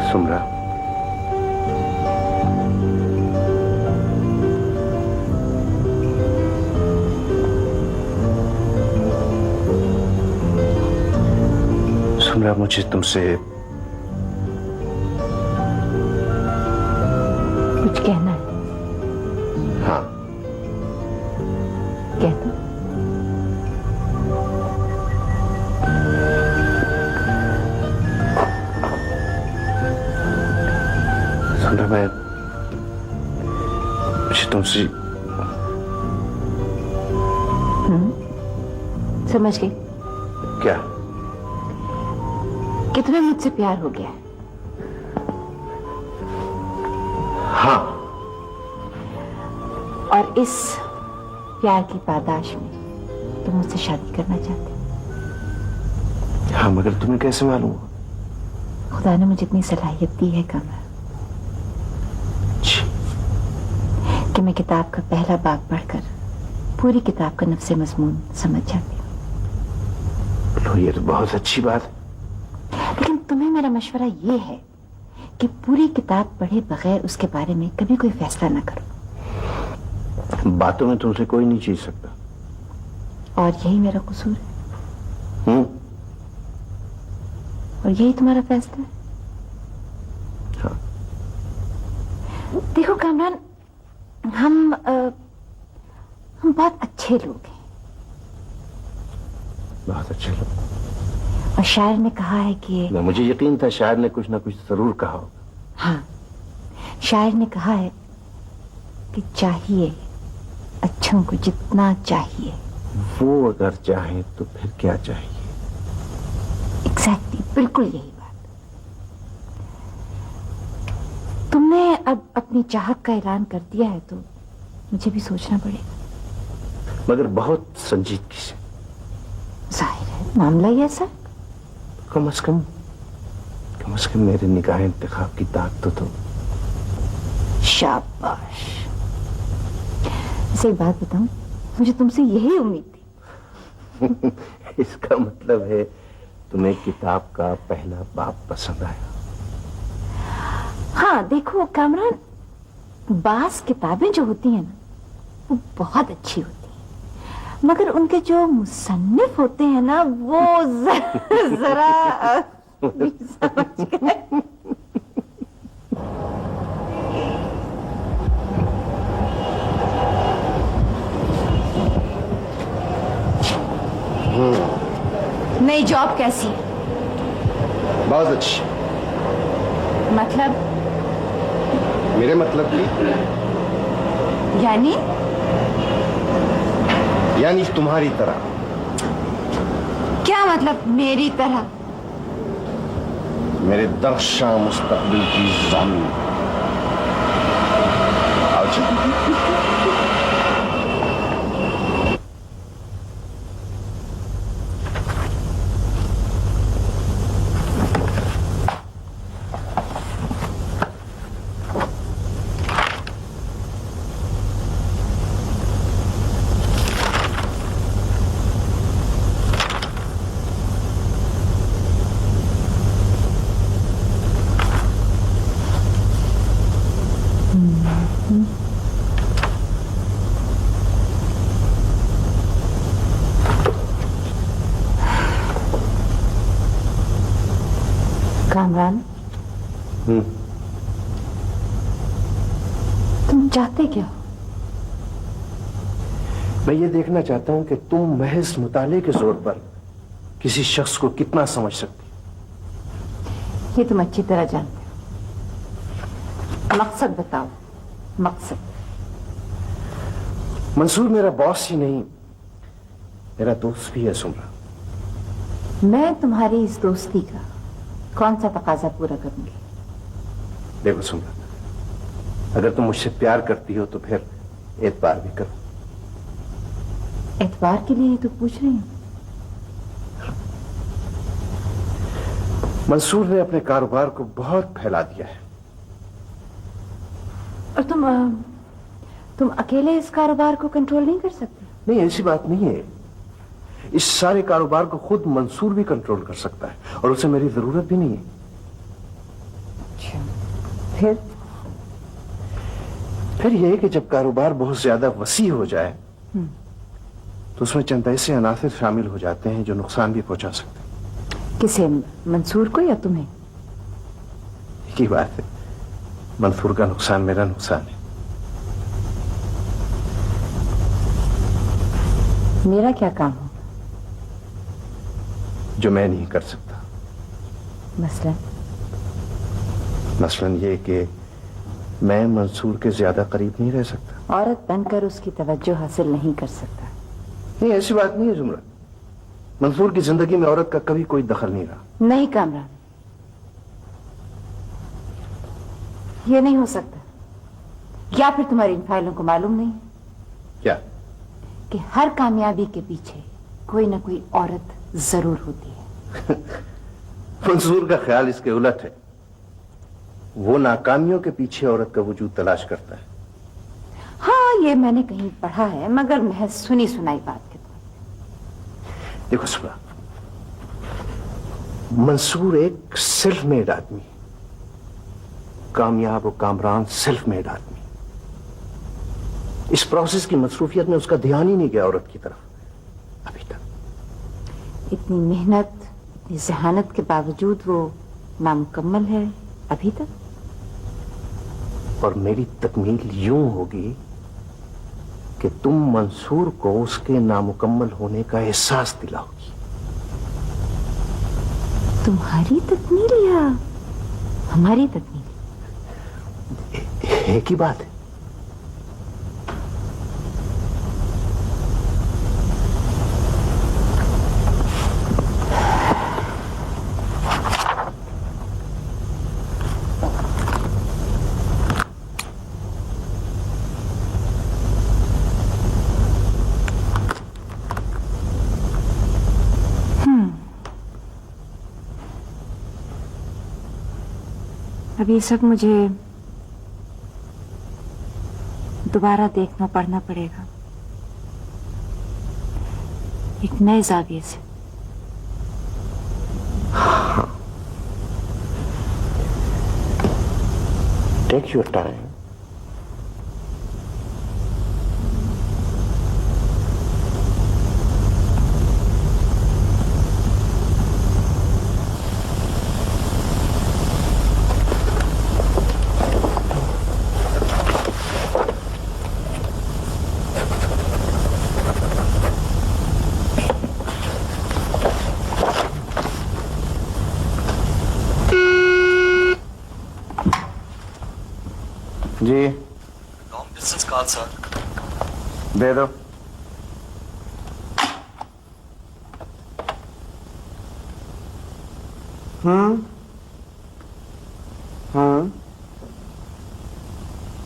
सुमरा, सुमरा, मुझे तुमसे कुछ कहना है? हाँ। कह दो। सुमरा, मुझे तुमसे समझ गई क्या? कि तुम्हें मुझसे प्यार हो गया है। हाँ। और इस प्यार की पादाश में तुम मुझसे शादी करना चाहते हो। हाँ, मगर तुम्हें कैसे मालूम? खुदा ने मुझे इतनी सलाहियत दी है कमरा कि मैं किताब का पहला बाब पढ़कर पूरी किताब का नफ्से मजमून समझ जाती हूँ। लो, ये तो बहुत अच्छी बात है। लेकिन तुम्हें मेरा मशवरा ये है कि पूरी किताब पढ़े बगैर उसके बारे में कभी कोई फैसला ना करो। बातों में तुमसे कोई नहीं जीत सकता। और यही मेरा कसूर है। और यही तुम्हारा फैसला है। हाँ। देखो कामरान, हम बहुत अच्छे लोग हैं। बहुत अच्छे लोग। और शायर ने कहा है कि मुझे यकीन था शायर ने कुछ ना कुछ जरूर कहा होगा। हाँ, शायर ने कहा है कि चाहिए अच्छों को जितना चाहिए, वो अगर चाहे तो फिर क्या चाहिए। एग्जैक्टली, बिल्कुल यही बात। तुमने अब अपनी चाहत का ऐलान कर दिया है तो मुझे भी सोचना पड़ेगा। मगर बहुत संजीदगी से। जाहिर है मामला ही ऐसा। कम से कम मेरे निगाह इंतखाब की ताकत तो दो। शाबाश। इसे एक बात बताऊं, मुझे तुमसे यही उम्मीद थी। इसका मतलब है तुम्हें किताब का पहला बाब पसंद आया। हाँ देखो कामरान, बास किताबें जो होती हैं ना वो बहुत अच्छी होती हैं, मगर उनके जो मुसन्निफ होते हैं ना वो जरा समझ गए। नई जॉब कैसी है? बहुत अच्छी। मतलब? मेरे मतलब की? यानी तुम्हारी तरह। क्या मतलब मेरी तरह? मेरे दर्शा मुस्तकबिल की ज़मीन। आओ चलो। कामरान, तुम चाहते क्या हो? मैं ये देखना चाहता हूं कि तुम महज मुताले के जोर पर किसी शख्स को कितना समझ सकती। ये तुम अच्छी तरह जानते हो। मकसद बताओ, मकसद। मंसूर मेरा बॉस ही नहीं, मेरा दोस्त भी है सुमरा। मैं तुम्हारी इस दोस्ती का कौन सा तकाजा पूरा करूंगी? देखो सुमरा, अगर तुम मुझसे प्यार करती हो तो फिर एतबार भी करो। एतबार के लिए तो पूछ रही हूँ। मंसूर ने अपने कारोबार को बहुत फैला दिया है। और तुम अकेले इस कारोबार को कंट्रोल नहीं कर सकते? नहीं, ऐसी बात नहीं है। इस सारे कारोबार को खुद मंसूर भी कंट्रोल कर सकता है और उसे मेरी जरूरत भी नहीं है। अच्छा, फिर? फिर यह है कि जब कारोबार बहुत ज्यादा वसी हो जाए तो उसमें चंद ऐसे अनासिर शामिल हो जाते हैं जो नुकसान भी पहुंचा सकते हैं। किसे, मंसूर को या तुम्हें? एक ही बात है, मंसूर का नुकसान मेरा नुकसान है। मेरा क्या काम होगा? जो मैं नहीं कर सकता। मसलन ये कि मैं मंसूर के ज्यादा करीब नहीं रह सकता। औरत बनकर उसकी तवज्जो हासिल नहीं कर सकता। नहीं, ऐसी बात नहीं है जुमरा। मंसूर की जिंदगी में औरत का कभी कोई दखल नहीं रहा। नहीं कामरान, ये नहीं हो सकता। या फिर तुम्हारी इन फाइलों को मालूम नहीं है क्या? कि हर कामयाबी के पीछे कोई ना कोई औरत जरूर होती है। मंसूर का ख्याल इसके उलट है। वो नाकामियों के पीछे औरत का वजूद तलाश करता है। हाँ, ये मैंने कहीं पढ़ा है, मगर महज सुनी सुनाई बात के तौर पे। देखो सुना, मंसूर एक सेल्फ मेड आदमी है, कामयाब और कामरान सेल्फ मेड आदमी। इस प्रोसेस की मसरूफियत में उसका ध्यान ही नहीं गया औरत की तरफ अभी तक। इतनी मेहनत, इतनी जहानत के बावजूद वो नामुकम्मल है अभी तक। और मेरी तकमील यूं होगी कि तुम मंसूर को उसके नामुकम्मल होने का एहसास दिलाओगी। तुम्हारी तकमील या हमारी तकमील? एक ही बात है। अब ये सब मुझे दोबारा देखना पड़ना पड़ेगा, एक नए जाविये से। Take your time. जी लॉन्ग डिस्टेंस कॉल सर। दे दो।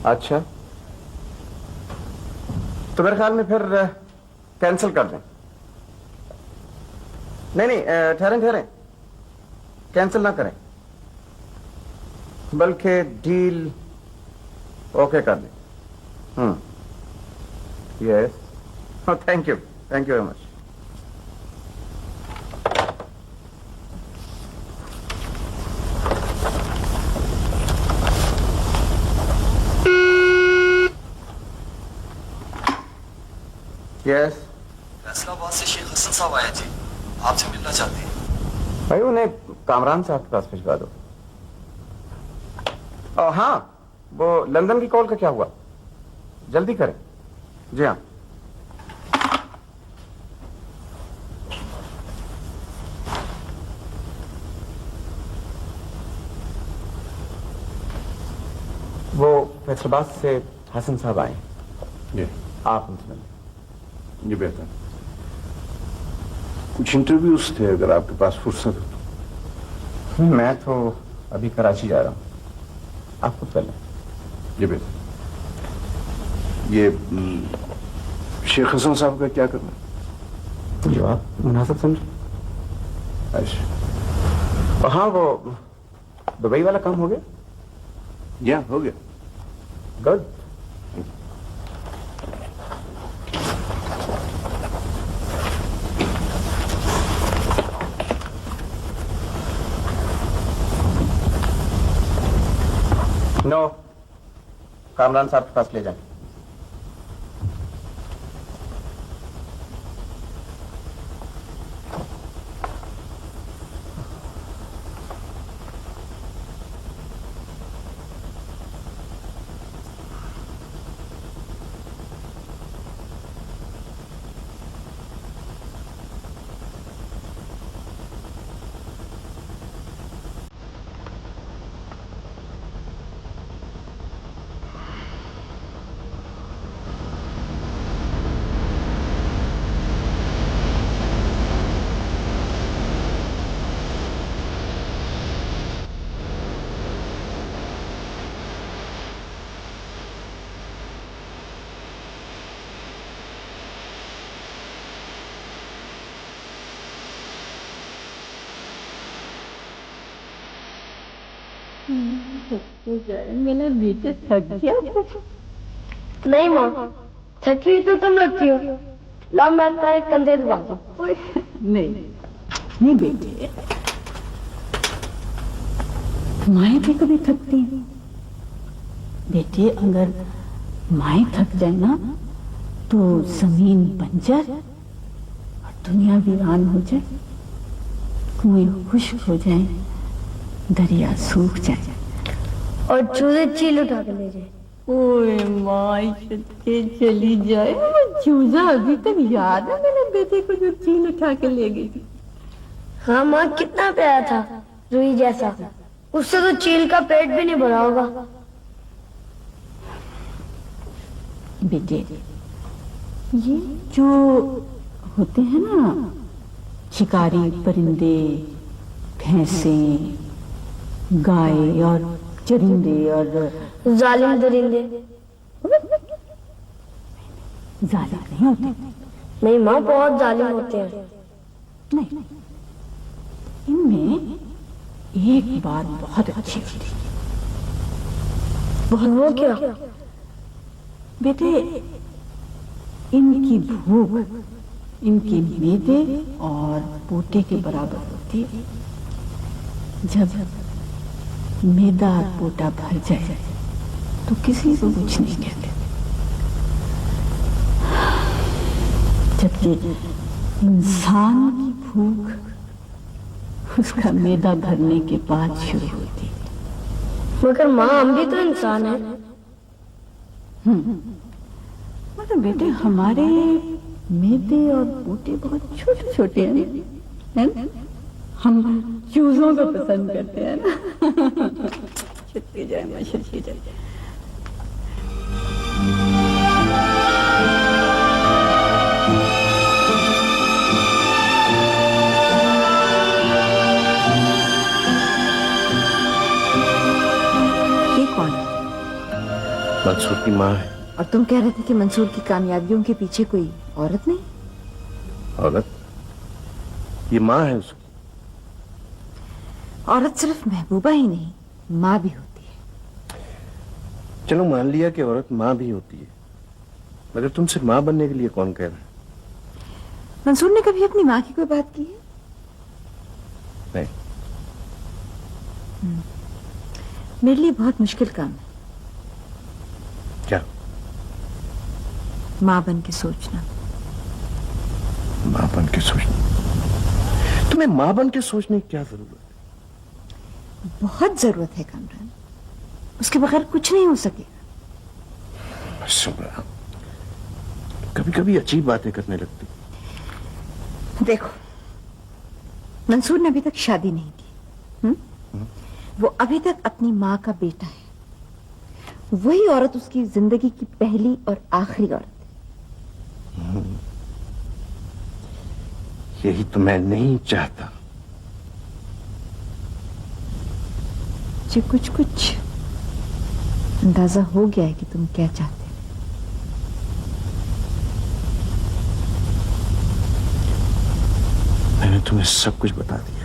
अच्छा, तो मेरे ख्याल में फिर कैंसिल कर दें। नहीं, ठहरें ठहरें, कैंसिल ना करें, बल्कि डील ओके कर दें। Yes, thank you very much. Yes, Faisalabad से शेख हसन साहब आए जी, आपसे मिलना चाहते हैं। भाई उन्हें कामरान साहब के पास भिजवा दो। हाँ, वो लंदन की कॉल का क्या हुआ? जल्दी करें। जी हाँ। वो फैसलाबाद से हसन साहब आए। जी, आप उनसे मिलें। जी बेहतर। कुछ इंटरव्यूज थे, अगर आपके पास फुर्सत हो तो। मैं तो अभी कराची जा रहा हूँ, आप खुद कर लें। जी बेहतर। ये शेख हसन साहब का क्या करना? जो आप मुनासिब समझे। अच्छा, हाँ, वो दुबई वाला काम हो गया? या हो गया। गुड। नो, कामरान साहब के पास ले जाएं। मेरा बेटा थक गया। नहीं माँ, थकी तो तुम लगती हो। ला मैं तेरे कंधे दबाता हूँ। नहीं नहीं बेटे, माए भी कभी थकती हैं। बेटे अगर माए थक जाए ना तो जमीन बंजर और दुनिया वीरान हो जाए, कुएं खुश्क हो जाए, दरिया सूख जाए और चूजे चील उठा के ले जाए। ओए माई सच्चे चली जाए। वो चूजा अभी तक याद है मेरे बेटे को जो चील उठा के ले गई थी। हाँ माँ, कितना प्यारा था, रुई जैसा। उससे तो चील का पेट भी नहीं भरा होगा। बेटे ये जो होते हैं ना शिकारी परिंदे, भैंसें, गाय और चरिंदे और जालिम दरिंदे। जालिम नहीं होते। नहीं माँ, बहुत जालिम होते हैं। नहीं, इनमें एक बात बहुत अच्छी होती है। वो क्या? बेटे इनकी भूख इनके मैदे और पोटे के बराबर होती है। जब मैदा और पोटा भर जाए तो किसी को कुछ नहीं कहते, जबकि इंसान की भूख उसका मैदा भरने के बाद शुरू होती है। मगर माँ, हम भी तो इंसान हैं। मगर बेटे हमारे मैदे और पोटे बहुत छोटे छोटे हैं ना? हम चूजों को पसंद करते हैं ना। छुट्टी जाए मैं छुट्टी जाए। ये कौन है? मंसूर की माँ है। और तुम कह रहे थे कि मंसूर की कामयाबियों के पीछे कोई औरत नहीं? औरत? ये माँ है उसकी। औरत सिर्फ महबूबा ही नहीं, माँ भी होती है। चलो मान लिया कि औरत माँ भी होती है, मगर तुमसे माँ बनने के लिए कौन कह रहा है? मंसूर ने कभी अपनी माँ की कोई बात की है? नहीं। मेरे लिए बहुत मुश्किल काम है क्या? माँ बन के सोचना। माँ बन के सोचना? तुम्हें माँ बन के सोचने की क्या जरूरत है? बहुत जरूरत है कामरान, उसके बगैर कुछ नहीं हो सकेगा। सुबह कभी कभी अजीब बातें करने लगती। देखो, मंसूर ने अभी तक शादी नहीं की। वो अभी तक अपनी माँ का बेटा है। वही औरत उसकी जिंदगी की पहली और आखिरी औरत है। यही तो मैं नहीं चाहता। मुझे कुछ कुछ अंदाजा हो गया है कि तुम क्या चाहते हो। मैंने तुम्हें सब कुछ बता दिया।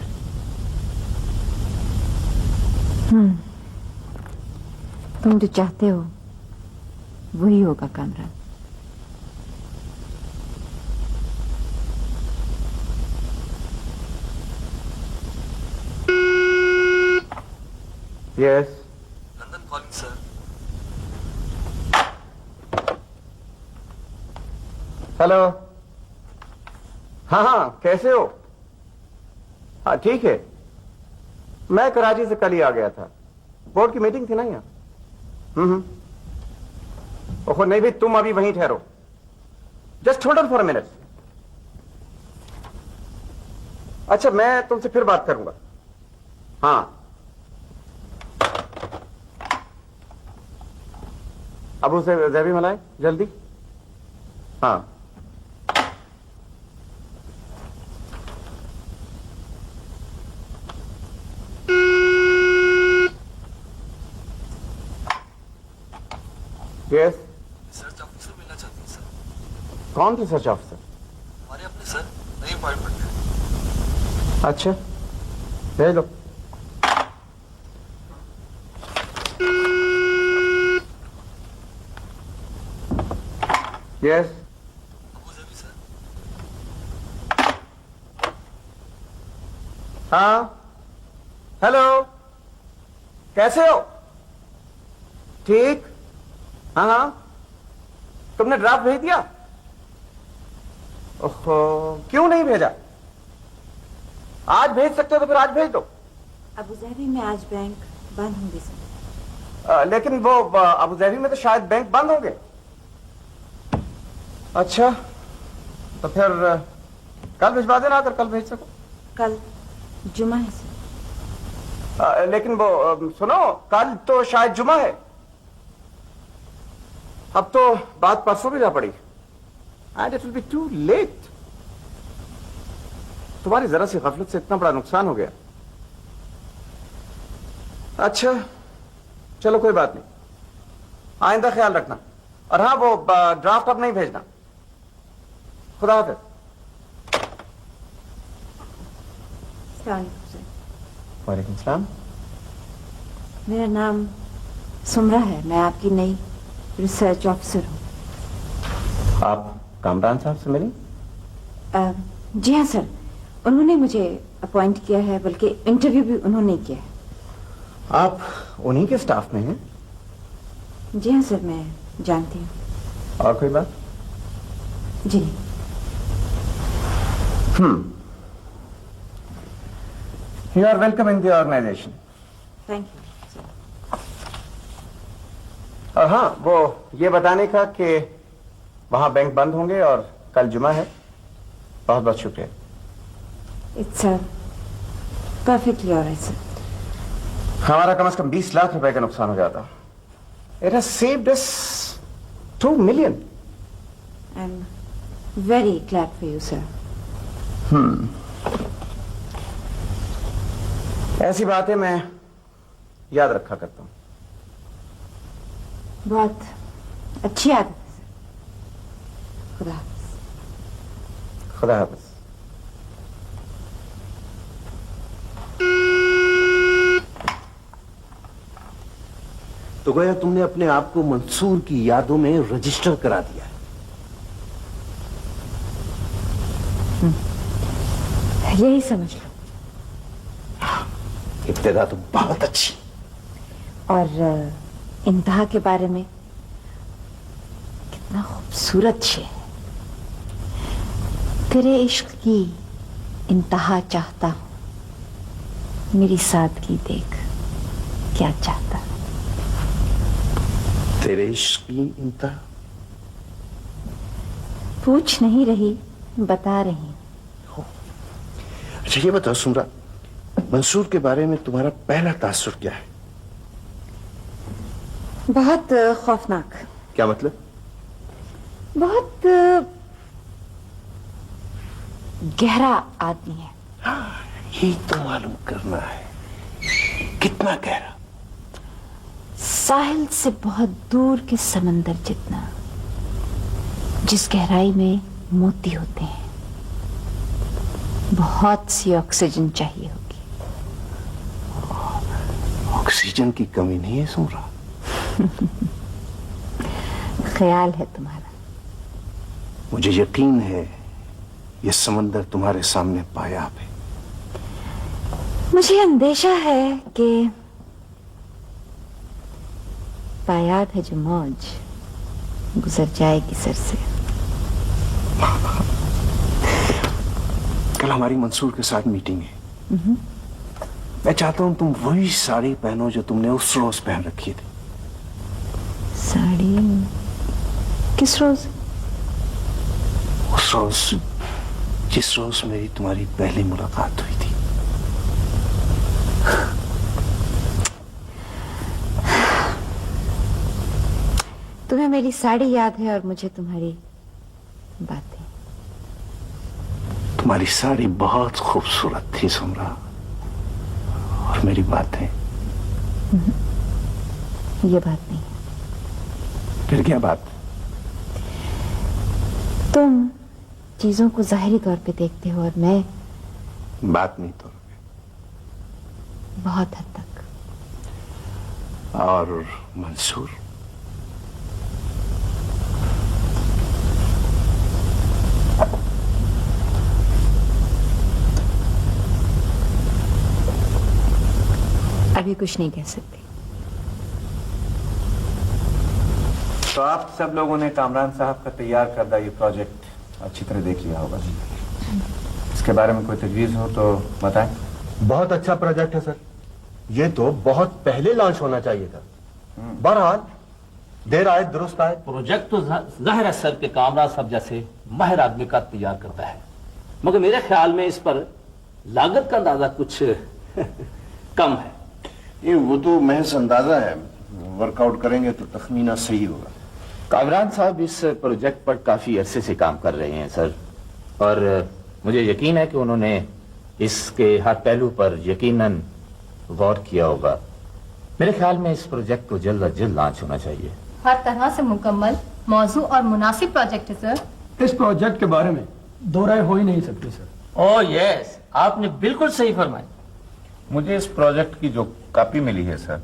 तुम जो चाहते हो वही होगा Kamran. Yes. London calling sir. Hello. हाँ हाँ, कैसे हो? हाँ ठीक है, मैं कराची से कल ही आ गया था, बोर्ड की मीटिंग थी ना यहाँ। ओहो नहीं भाई, तुम अभी वहीं ठहरो, just hold on for a minute. अच्छा, मैं तुमसे फिर बात करूंगा। हाँ, अब उसे जैबी मलाए जल्दी। हाँ यस। सर्च ऑफिसर मिलना चाहती हूँ सर। कौन थे सर्च ऑफिसर? हमारे अपने सर, नई अपॉइंटमेंट है। अच्छा, भेज लो। यस। अबू जबी सर। हाँ हेलो, कैसे हो? ठीक। हाँ हाँ, तुमने ड्राफ्ट भेज दिया? ओहो, क्यों नहीं भेजा? आज भेज सकते हो तो फिर आज भेज दो। अबू धाबी में आज बैंक बंद होंगे सर। लेकिन वो अबू धाबी में तो शायद बैंक बंद होंगे। अच्छा, तो फिर कल भिजवा देना, अगर कल भेज सको। कल जुमा है सर। लेकिन वो सुनो, कल तो शायद जुमा है। अब तो बात परसों भी जा पड़ी, and it will be too late. तुम्हारी जरा सी गफलत से इतना बड़ा नुकसान हो गया। अच्छा चलो, कोई बात नहीं, आइंदा ख्याल रखना। और हाँ, वो ड्राफ्ट अब नहीं भेजना। खुदा हाफिज। वालेकुम सलाम। मेरा नाम सुमरा है, मैं आपकी नई रिसर्च ऑफिसर हूँ। आप कामरान साहब से मिली? जी हाँ सर, उन्होंने मुझे अपॉइंट किया है, बल्कि इंटरव्यू भी उन्होंने किया है। आप उन्हीं के स्टाफ में हैं? जी हाँ सर, मैं जानती हूँ। और कोई बात? जी। You are welcome in the organisation. Thank you. और हाँ, वो ये बताने का कि वहां बैंक बंद होंगे और कल जुमा है। बहुत बहुत शुक्रिया। It's perfectly alright sir. हमारा कम से कम 20 लाख रुपए का नुकसान हो जाता। It has saved us 2 million. I am very glad for you sir. ऐसी बातें मैं याद रखा करता हूं। बहुत अच्छी आदत है सर। खुदा हाफिज। खुदा हाफिज। तो गोया तुमने अपने आप को मंसूर की यादों में रजिस्टर करा दिया है। यही समझ लो। इब्तिदा तो बहुत अच्छी। और इंतहा के बारे में कितना खूबसूरत शेर है। तेरे इश्क की इंतहा चाहता हूं, मेरी सादगी देख क्या चाहता। तेरे इश्क की इंतहा? पूछ नहीं रही, बता रही। अच्छा ये बताओ सुमरा, मंसूर के बारे में तुम्हारा पहला तासुर क्या है? बहुत खौफनाक। क्या मतलब? बहुत गहरा आदमी है। यही तो मालूम करना है, कितना गहरा? साहिल से बहुत दूर के समंदर जितना, जिस गहराई में मोती होते हैं। बहुत सी ऑक्सीजन चाहिए होगी। ऑक्सीजन की कमी नहीं है सुमरा। ख्याल है तुम्हारा। मुझे यकीन है ये समंदर तुम्हारे सामने पायाब है। मुझे अंदेशा है कि पायाब है जो मौज गुजर जाएगी सर से। कल हमारी मंसूर के साथ मीटिंग है। मैं चाहता हूं तुम वही साड़ी पहनो जो तुमने उस रोज पहन रखी थी। साड़ी? किस रोज? उस रोज जिस रोज मेरी तुम्हारी पहली मुलाकात हुई थी। तुम्हें मेरी साड़ी याद है और मुझे तुम्हारी बातें। तुम्हारी साड़ी बहुत खूबसूरत थी सुमरा, और मेरी बातें ये बात नहीं। फिर क्या बात? तुम चीजों को जाहिरी तौर पे देखते हो और मैं बात नहीं तो बहुत हद तक। और मंसूर? अभी कुछ नहीं कह सकती। तो आप सब लोगों ने कामरान साहब का तैयार करदा ये प्रोजेक्ट अच्छी तरह देख लिया होगा। इसके बारे में कोई तजवीज हो तो बताएं। बहुत अच्छा प्रोजेक्ट है सर, ये तो बहुत पहले लॉन्च होना चाहिए था। बहरहाल देर आए दुरुस्त आए। प्रोजेक्ट तो जाहिर है सर के कामरान साहब जैसे माहिर आदमी का तैयार करता है, मगर मेरे ख्याल में इस पर लागत का अंदाजा कुछ कम है। ये वो तो महज अंदाजा है, वर्कआउट करेंगे तो तखमीना सही होगा। कामरान साहब इस प्रोजेक्ट पर काफी अरसे से काम कर रहे हैं सर, और मुझे यकीन है कि उन्होंने इसके हर पहलू पर यकीनन गौर किया होगा। मेरे ख्याल में इस प्रोजेक्ट को जल्द अज जल्द लॉन्च होना चाहिए। हर तरह से मुकम्मल, मौजू और मुनासिब प्रोजेक्ट है सर। इस प्रोजेक्ट के बारे में दो राय हो ही नहीं सकती सर। ओह यस, आपने बिल्कुल सही फरमाया। मुझे इस प्रोजेक्ट की जो कॉपी मिली है सर,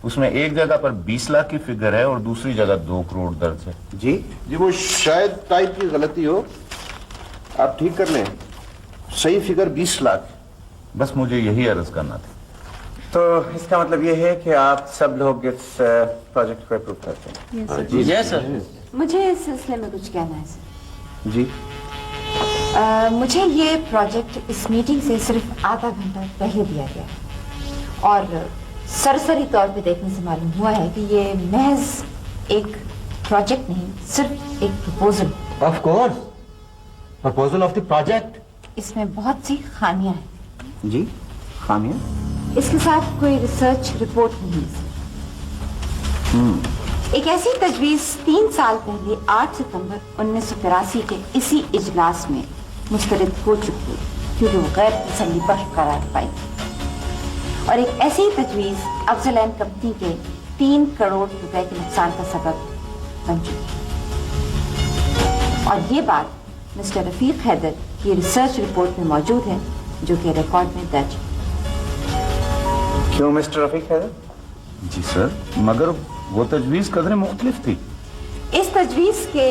उसमें एक जगह पर 20 लाख की फिगर है और दूसरी जगह 2 करोड़ दर्ज है। जी वो शायद टाइप की गलती हो, आप ठीक कर लें। सही फिगर 20 लाख। बस मुझे यही अर्ज करना था। तो इसका मतलब ये है कि आप सब लोग इस प्रोजेक्ट को अप्रूव करते हैं? Yes sir. मुझे इस सिलसिले में कुछ कहना है सर। जी मुझे ये प्रोजेक्ट इस मीटिंग से सिर्फ आधा घंटा पहले दिया गया और सरसरी तौर पे देखने से मालूम हुआ है कि ये महज एक प्रोजेक्ट नहीं, सिर्फ एक proposal. Of course, proposal of the project. इसमें बहुत सी खामियां हैं। जी, खामियां? इसके साथ कोई रिसर्च रिपोर्ट नहीं है। एक ऐसी तजवीज 3 साल पहले 8 सितंबर 1983 के इसी इजलास में मुस्तरद हो चुकी है, क्योंकि वो गैर तसल्ली बख्श करार पाई थी। और एक ऐसी तजवीज अफजल एंड कंपनी के 3 करोड़ रुपए के नुकसान का सबब बन चुकी है। और ये बात मिस्टर रफीक हैदर की रिसर्च रिपोर्ट में मौजूद है, जो कि रिकॉर्ड में दर्ज है। क्यों मिस्टर रफीक हैदर? जी सर, मगर वो तजवीज कदरे मुख्तलिफ थी। इस तजवीज के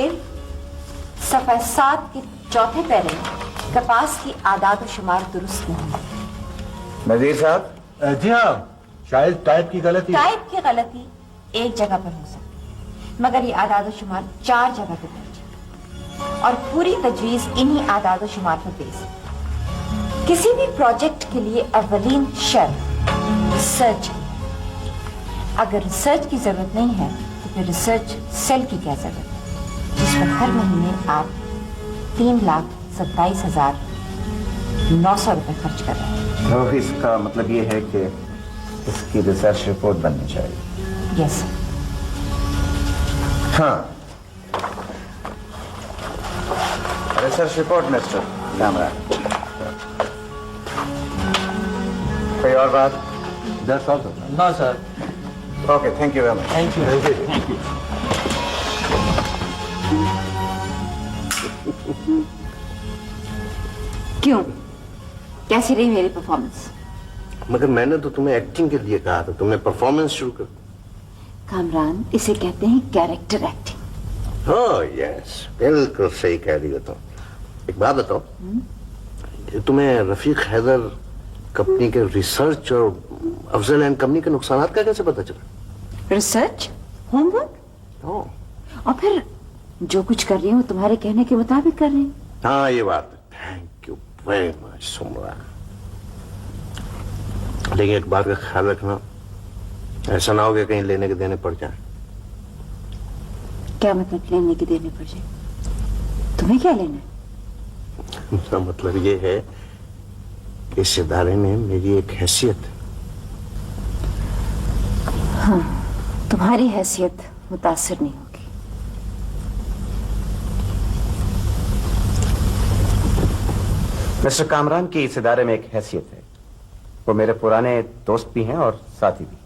सफ़ा 7 के चौथे पैरे में कपास की आदाद शुमार दुरुस्त नहीं है। नजीर साहब? जी हाँ, शायद टाइप की गलती। टाइप की गलती एक जगह पर हो सकती है, मगर ये आदाद शुमार 4 जगह पर दर्ज है और पूरी तजवीज इन्हीं आदाद शुमार पर बेस है। किसी भी प्रोजेक्ट के लिए अव्वलीन शर्त रिसर्च। अगर रिसर्च की जरूरत नहीं है तो फिर रिसर्च सेल की क्या जरूरत है, जिस पर हर महीने आप 3,27,900 रुपए खर्च कर रहे हैं। तो इसका मतलब ये है कि इसकी रिसर्च रिपोर्ट बननी चाहिए। यस। हाँ, रिसर्च रिपोर्ट मिस्टर कैमरा। कोई और बात? That's all sir. No sir. Okay, thank you very much. Thank you. Thank you. क्यों, कैसी रही मेरी परफॉर्मेंस? मगर मैंने तो तुम्हें एक्टिंग के लिए कहा था, तुमने परफॉर्मेंस शुरू कर। कामरान, इसे कहते हैं कैरेक्टर एक्टिंग। हाँ यस, बिल्कुल सही कह रही हो तुम। एक बात बताओ, तुम्हें रफीक हैदर कंपनी के रिसर्च और अफजल एंड कंपनी के नुकसान का कैसे पता चला? रिसर्च, होमवर्क हाँ। और फिर जो कुछ कर रही हूँ तुम्हारे कहने के मुताबिक कर रही हूँ। हाँ ये बात है। Thank you very much सुमरा। लेकिन एक बात का ख्याल रखना, ऐसा ना हो कि कहीं लेने के देने पड़ जाए। क्या मतलब लेने के देने पड़ जाए? तुम्हें क्या लेना है? मेरा मतलब ये है कि इस इदारे में मेरी एक हैसियत है। हाँ, तुम्हारी हैसियत मुतासिर नहीं होगी। मिस्टर कामरान की इस इदारे में एक हैसियत है। वो मेरे पुराने दोस्त भी हैं और साथी भी।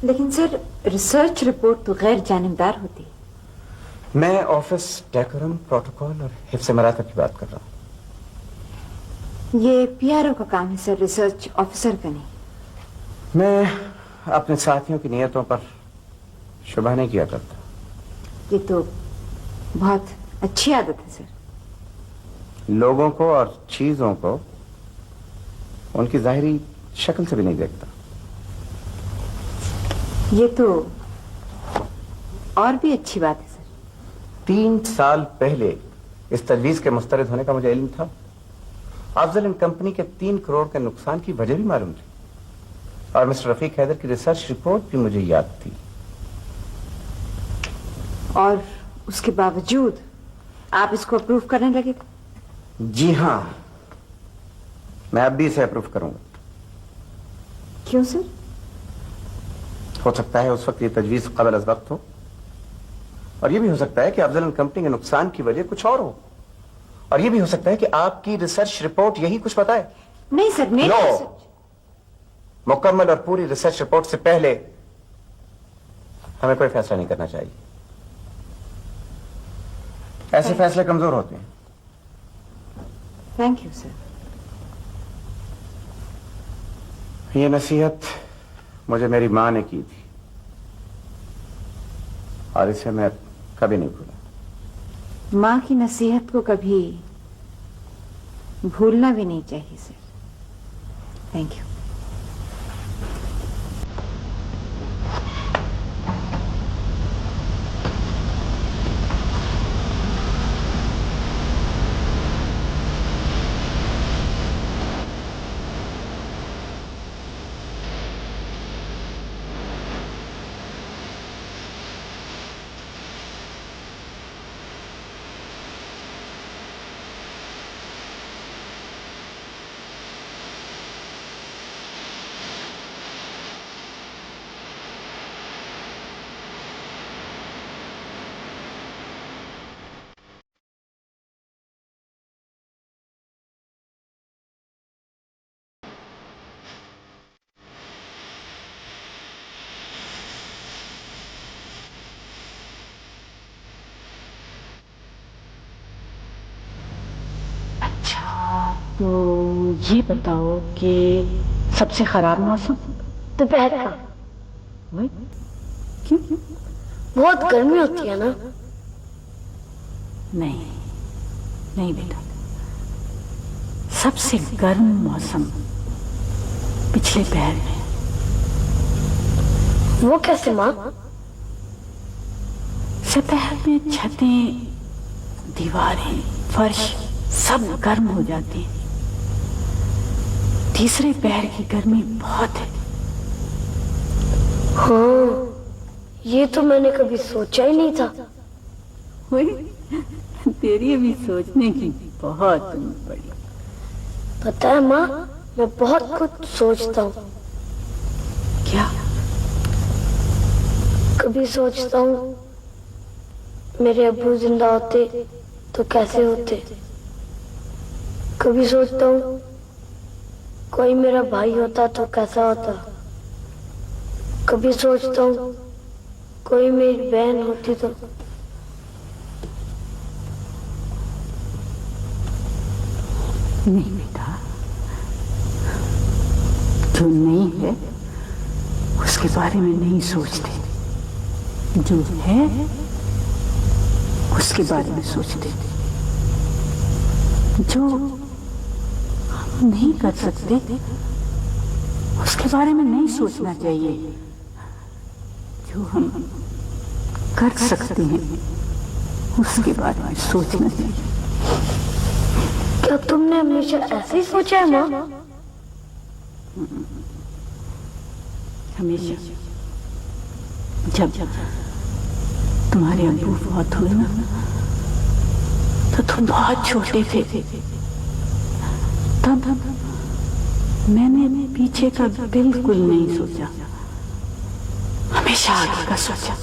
लेकिन सर, रिसर्च रिपोर्ट तो गैर जानिबदार होती है। मैं ऑफिस डेकोरम, प्रोटोकॉल और हिफ्ज़ मरातब की बात कर रहा हूँ। ये पीआरओ का काम है सर, रिसर्च ऑफिसर का नहीं। मैं अपने साथियों की नियतों पर शुबह नहीं किया करता। ये तो बहुत अच्छी आदत है सर। लोगों को और चीजों को उनकी जाहिरी शक्ल से भी नहीं देखता। ये तो और भी अच्छी बात है सर। 3 साल पहले इस तजवीज के मुस्तरद होने का मुझे इल्म था। अफजल एंड कंपनी के 3 करोड़ के नुकसान की वजह भी मालूम थी और मिस्टर रफीक हैदर की रिसर्च रिपोर्ट भी मुझे याद थी। और उसके बावजूद आप इसको अप्रूव करने लगे? जी हाँ, मैं अब भी इसे अप्रूव करूंगा। क्यों सर? हो सकता है उस वक्त ये तजवीज कबल अज वक्त हो, और ये भी हो सकता है कि अफजल एंड कंपनी के नुकसान की वजह कुछ और हो, और ये भी हो सकता है कि आपकी रिसर्च रिपोर्ट यही कुछ बताए। नहीं सर, नहीं। मुकम्मल और पूरी रिसर्च रिपोर्ट से पहले हमें कोई फैसला नहीं करना चाहिए। ऐसे फैसले कमजोर होते हैं। Thank you sir. ये नसीहत मुझे मेरी मां ने की थी और इसे मैं कभी नहीं भूला। मां की नसीहत को कभी भूलना भी नहीं चाहिए सर। Thank you. तो ये बताओ कि सबसे खराब मौसम दोपहर का। क्यों? बहुत गर्मी होती है ना। नहीं नहीं बेटा, सबसे गर्म मौसम पिछले पहर में। वो कैसे माँ? सतह में छतें, दीवारें, फर्श सब गर्म हो जाते हैं। तीसरे पहर की गर्मी बहुत है। हाँ, ये तो मैंने कभी सोचा ही नहीं था। तेरी भी सोचने की बहुत उम्र पड़ी। पता है माँ, मैं बहुत कुछ सोचता हूँ। क्या? कभी सोचता हूँ मेरे अब्बू जिंदा होते तो कैसे होते। कभी सोचता हूँ कोई मेरा भाई होता तो कैसा होता। कभी सोचता हूँ कोई मेरी बहन होती तो। नहीं बेटा, जो नहीं है उसके बारे में नहीं सोचते, जो है उसके बारे में सोचते। जो हम नहीं कर सकते उसके बारे में नहीं सोचना चाहिए। जो हम कर सकते हैं उसके बारे में सोचना चाहिए। क्या तुमने हमेशा ऐसे ही सोचा है माँ? हमेशा जब जब तुम्हारे अब्बू बहुत हुए ना, तो तुम बहुत छोटे थे। तब मैंने पीछे का बिल्कुल नहीं सोचा, हमेशा आगे का सोचा।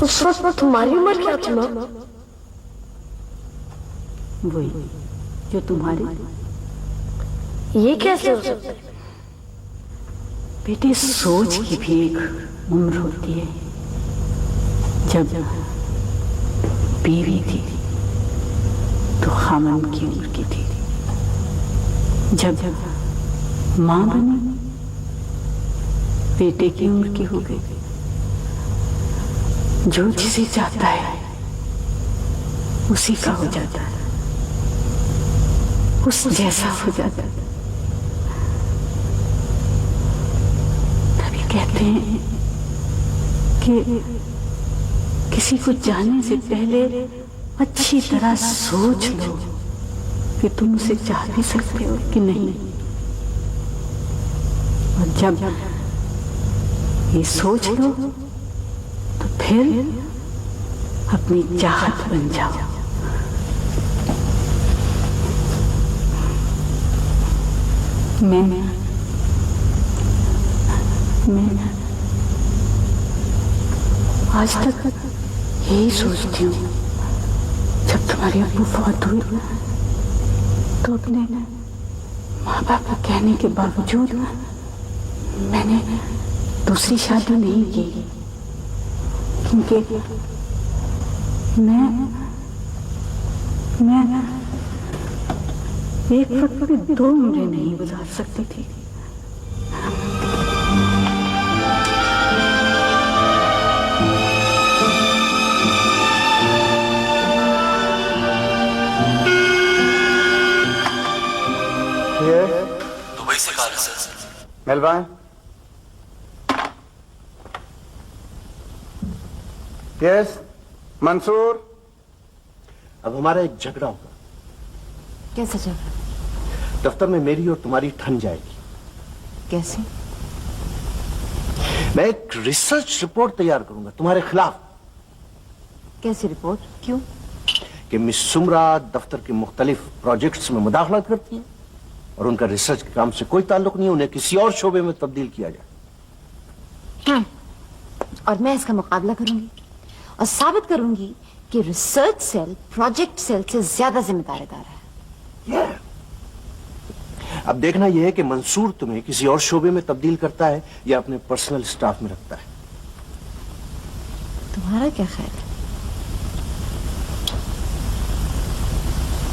उस वक्त तुम्हारी उम्र क्या थी माँ? वही जो तुम्हारी। ये कैसे हो सकता है? बेटे, सोच की भी एक उम्र होती है। जब बीवी थी तो खामन की उम्र की थी, जब माँ बनी बेटे की उम्र की हो गई। जो जिसे चाहता है उसी का हो जाता है, उस जैसा हो जाता है। तभी कहते हैं कि किसी को जानने से पहले अच्छी तरह सोच लो कि तुम उसे चाह भी सकते हो कि नहीं। और जब ये सोच लो तो फिर अपनी चाहत बन जाओ। मैं आज तक यही सोचती हूँ, जब तुम्हारे अब्बू फौत हुए तो अपने माँ बाप के कहने के बावजूद मैंने दूसरी शादी नहीं की, क्योंकि मैं एक वक्त में दो उम्रें नहीं गुजार सकती थी। दुबई से कॉल है सर। मेलबान। यस मंसूर। अब हमारा एक झगड़ा होगा। कैसे झगड़ा? दफ्तर में मेरी और तुम्हारी ठन जाएगी। कैसे? मैं एक रिसर्च रिपोर्ट तैयार करूंगा तुम्हारे खिलाफ। कैसी रिपोर्ट? क्यों? कि मिस सुमरा दफ्तर के मुख्तलिफ प्रोजेक्ट्स में मुदाखलत करती हैं और उनका रिसर्च के काम से कोई ताल्लुक नहीं, उन्हें किसी और शोबे में तब्दील किया जाए। और मैं इसका मुकाबला करूंगी और साबित करूंगी कि रिसर्च सेल प्रोजेक्ट सेल से ज्यादा जिम्मेदार इदारा है। अब देखना यह है कि मंसूर तुम्हें किसी और शोबे में तब्दील करता है या अपने पर्सनल स्टाफ में रखता है। तुम्हारा क्या ख्याल है?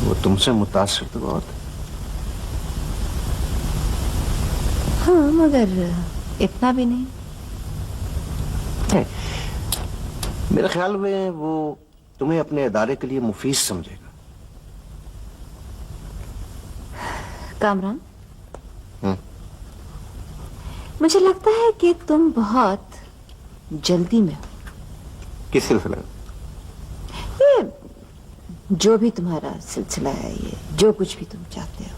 वो तुमसे मुतासिर तो बहुत है। हाँ, मगर इतना भी नहीं। मेरे ख्याल में वो तुम्हें अपने इदारे के लिए मुफीद समझेगा। कामरान, मुझे लगता है कि तुम बहुत जल्दी में हो। किस सिलसिले में? ये जो भी तुम्हारा सिलसिला है, ये जो कुछ भी तुम चाहते हो।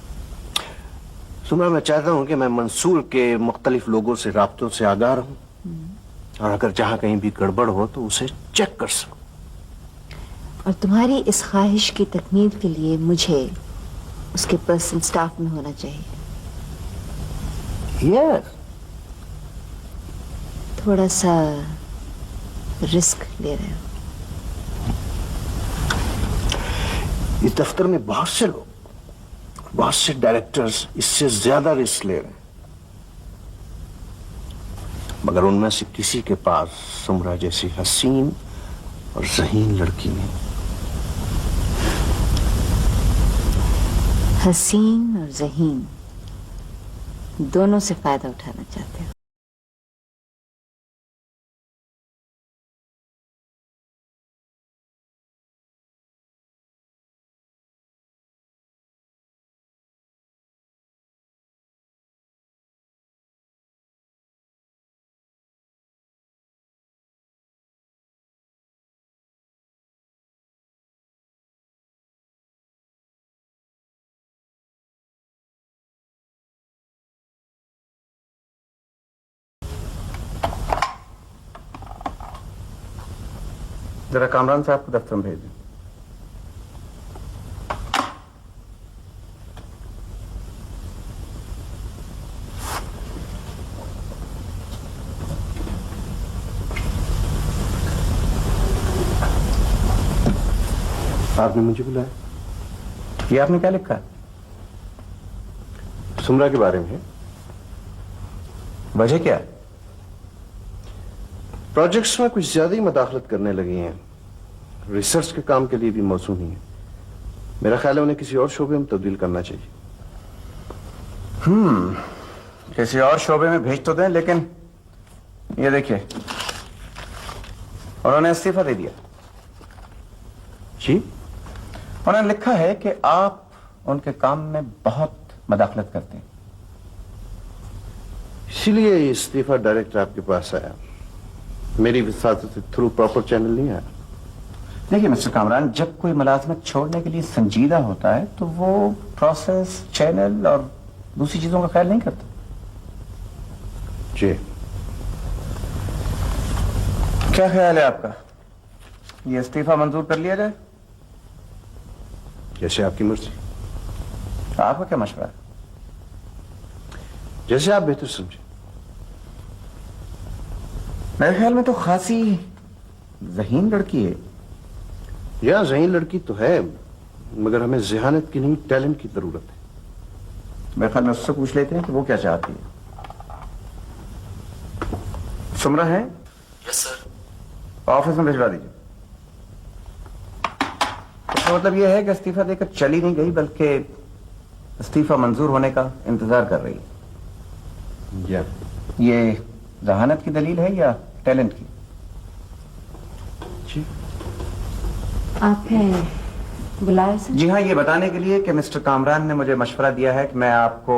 सुना, मैं चाहता हूं कि मैं मंसूर के मुख्तलिफ लोगों से राब्तों से आगाह रहूं और अगर जहां कहीं भी गड़बड़ हो तो उसे चेक कर सकूं। और तुम्हारी इस ख्वाहिश की तकमील के लिए मुझे उसके पर्सनल स्टाफ में होना चाहिए। यस। थोड़ा सा रिस्क ले रहे हो। इस दफ्तर में बहुत से लोग, बहुत से डायरेक्टर्स इससे ज्यादा रिस्क ले रहे हैं, मगर उनमें से किसी के पास सुमरा जैसी हसीन और ज़हीन लड़की नहीं। हसीन और ज़हीन दोनों से फायदा उठाना चाहते हो। जरा कामरान साहब को दफ्तर में भेज दें। आपने मुझे बुलाया? ये आपने क्या लिखा है? सुमरा के बारे में है। वजह क्या है? प्रोजेक्ट्स में कुछ ज्यादा ही मदाखलत करने लगी हैं। रिसर्च के काम के लिए भी मौसू नहीं है। मेरा ख्याल है उन्हें किसी और शोबे में तब्दील करना चाहिए। किसी और शोबे में भेज तो दें, लेकिन ये देखिए, उन्होंने इस्तीफा दे दिया। जी? उन्होंने लिखा है कि आप उनके काम में बहुत मदाखलत करते हैं, इसीलिए ये इस्तीफा डायरेक्ट आपके पास आया। मेरी विसातत थ्रू प्रॉपर चैनल नहीं आया। देखिए मिस्टर कामरान, जब कोई मुलाजमत छोड़ने के लिए संजीदा होता है तो वो प्रोसेस, चैनल और दूसरी चीजों का ख्याल नहीं करता। जी। क्या ख्याल है आपका? ये इस्तीफा मंजूर कर लिया जाए? जैसे आपकी मर्जी। आपका क्या मशवरा है? जैसे आप बेहतर समझे। मेरे ख्याल में तो खासी ज़हीन लड़की है। या ज़हीन लड़की तो है, मगर हमें ज़हानत की नहीं, टैलेंट की जरूरत है। मेरे ख्याल में उससे पूछ लेते हैं कि वो क्या चाहती है। सुमरा है? Yes sir. ऑफिस में भिजवा दीजिए। इसका मतलब यह है कि इस्तीफा देकर चली नहीं गई, बल्कि इस्तीफा मंजूर होने का इंतजार कर रही है। या ये जहानत की दलील है या टैलेंट की? जी। आपने बुलाया सर? जी हाँ, ये बताने के लिए कि मिस्टर कामरान ने मुझे मशवरा दिया है कि मैं आपको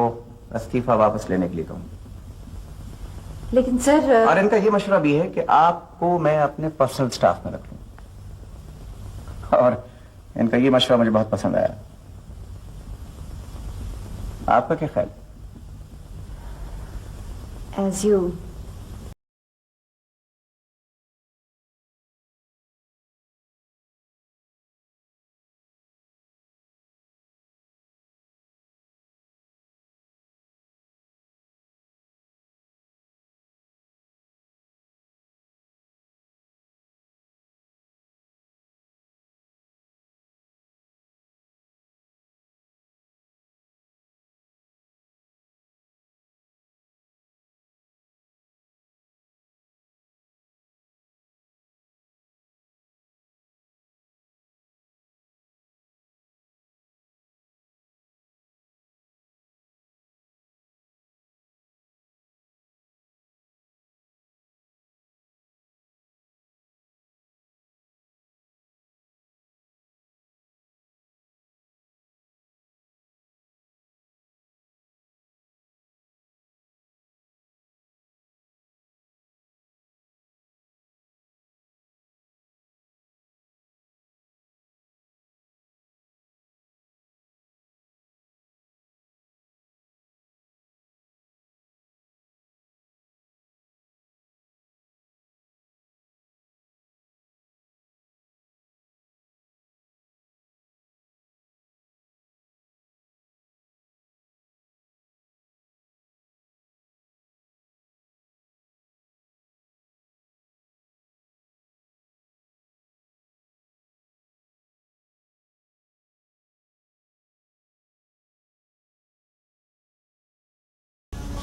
इस्तीफा वापस लेने के लिए कहूँ। लेकिन सर, और इनका ये मशवरा भी है कि आपको मैं अपने पर्सनल स्टाफ में रख लूं। और इनका ये मशवरा मुझे बहुत पसंद आया। आपका क्या ख्याल? As you.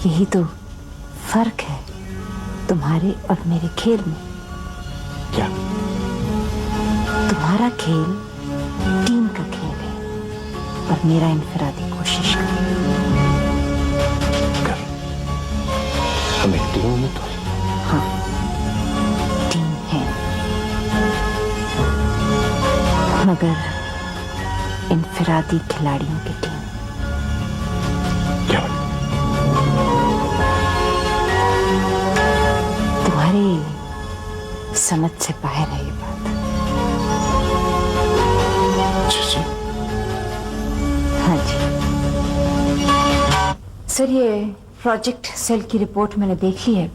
यही तो फर्क है तुम्हारे और मेरे खेल में। क्या? तुम्हारा खेल टीम का खेल है और मेरा इनफरादी कोशिश का। हम एक टीम में तो हाँ, टीम है, मगर इनफरादी खिलाड़ियों की टीम। क्या? तुम्हारी समझ से बाहर है ये बात। जी। हाँ जी सर, ये प्रोजेक्ट सेल की रिपोर्ट मैंने देख ली है।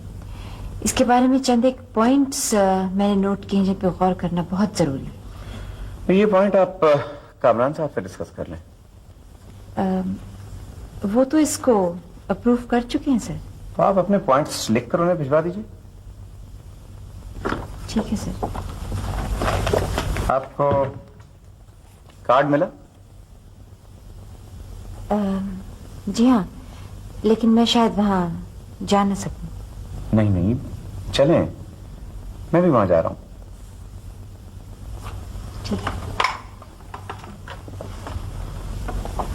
इसके बारे में चंद एक पॉइंट्स मैंने नोट किए जिन पे गौर करना बहुत जरूरी है। तो ये पॉइंट आप कामरान साहब से डिस्कस कर लें। वो तो इसको अप्रूव कर चुके हैं सर। तो आप अपने पॉइंट्स लिख कर उन्हें भिजवा दीजिए। ठीक है सर। आपको कार्ड मिला? जी हाँ, लेकिन मैं शायद वहां जा न सकूं। नहीं नहीं, चलें, मैं भी वहां जा रहा हूं। ठीक है।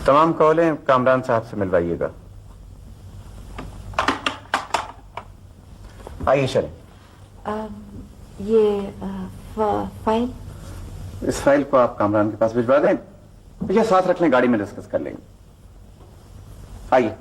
तमाम कॉलें कामरान साहब से मिलवाइएगा। आइए चलें। ये फाइल, इस फाइल को आप कामरान के पास भिजवा दें या साथ रख लें, गाड़ी में डिस्कस कर लेंगे। आइए।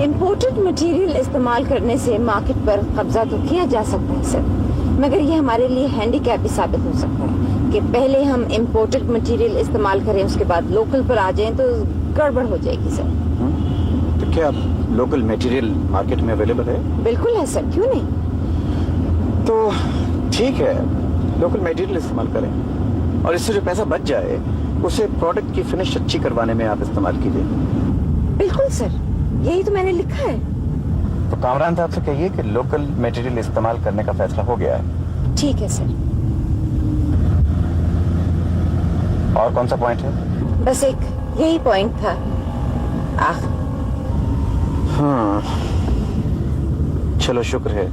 इम्पोर्टेड मटेरियल इस्तेमाल करने से मार्केट पर कब्जा तो किया जा सकता है सर, मगर ये हमारे लिए हैंडीकैप भी साबित हो सकता है कि पहले हम इम्पोर्टेड मटेरियल इस्तेमाल करें, उसके बाद लोकल पर आ जाएं तो गड़बड़ हो जाएगी सर। तो क्या लोकल मटेरियल मार्केट में अवेलेबल है? बिल्कुल है सर, क्यों नहीं। तो ठीक है, लोकल मटेरियल इस्तेमाल करें और इससे जो पैसा बच जाए उसे प्रोडक्ट की फिनिश अच्छी करवाने में आप इस्तेमाल कीजिए। बिल्कुल सर, यही तो मैंने लिखा है। तो कामरान साहब से कहिए कि लोकल मटेरियल इस्तेमाल करने का फैसला हो गया है। ठीक है सर। और कौन सा पॉइंट है? बस एक यही पॉइंट था। हाँ, चलो शुक्र है।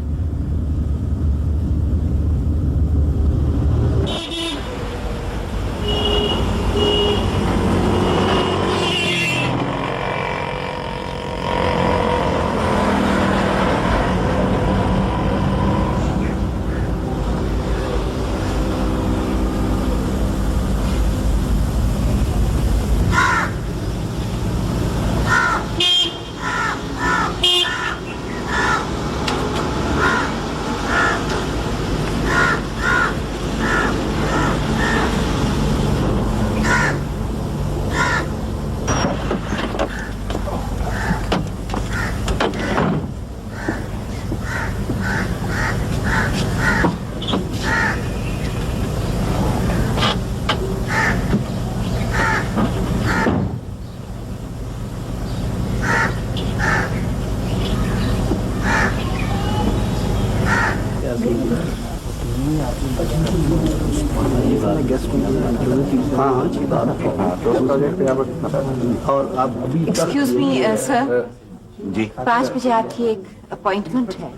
और आप अभी एक्सक्यूज मी सर, जी 5 बजे आपकी एक अपॉइंटमेंट है।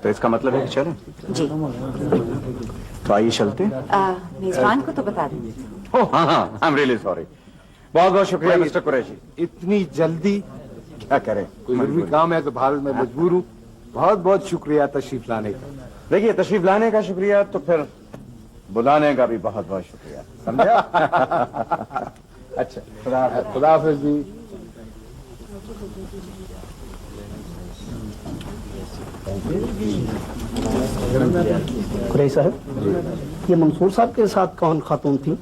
तो इसका मतलब है कि चलें? जी। तो आइए चलते हैं। मेजबान को तो बता दीजिए। ओह हाँ, आई एम रियली सॉरी। बहुत बहुत शुक्रिया मिस्टर कुरैशी। इतनी जल्दी क्या करें, कोई जरूरी काम है तो भारत में मजबूर हूँ। बहुत बहुत शुक्रिया तशरीफ लाने का। देखिए, तशरीफ लाने का शुक्रिया, तो फिर बुलाने का भी बहुत बहुत शुक्रिया, समझा? अच्छा, खुदा हाफिज जी। कुरैशी साहब, ये मंसूर साहब के साथ कौन खातून थी?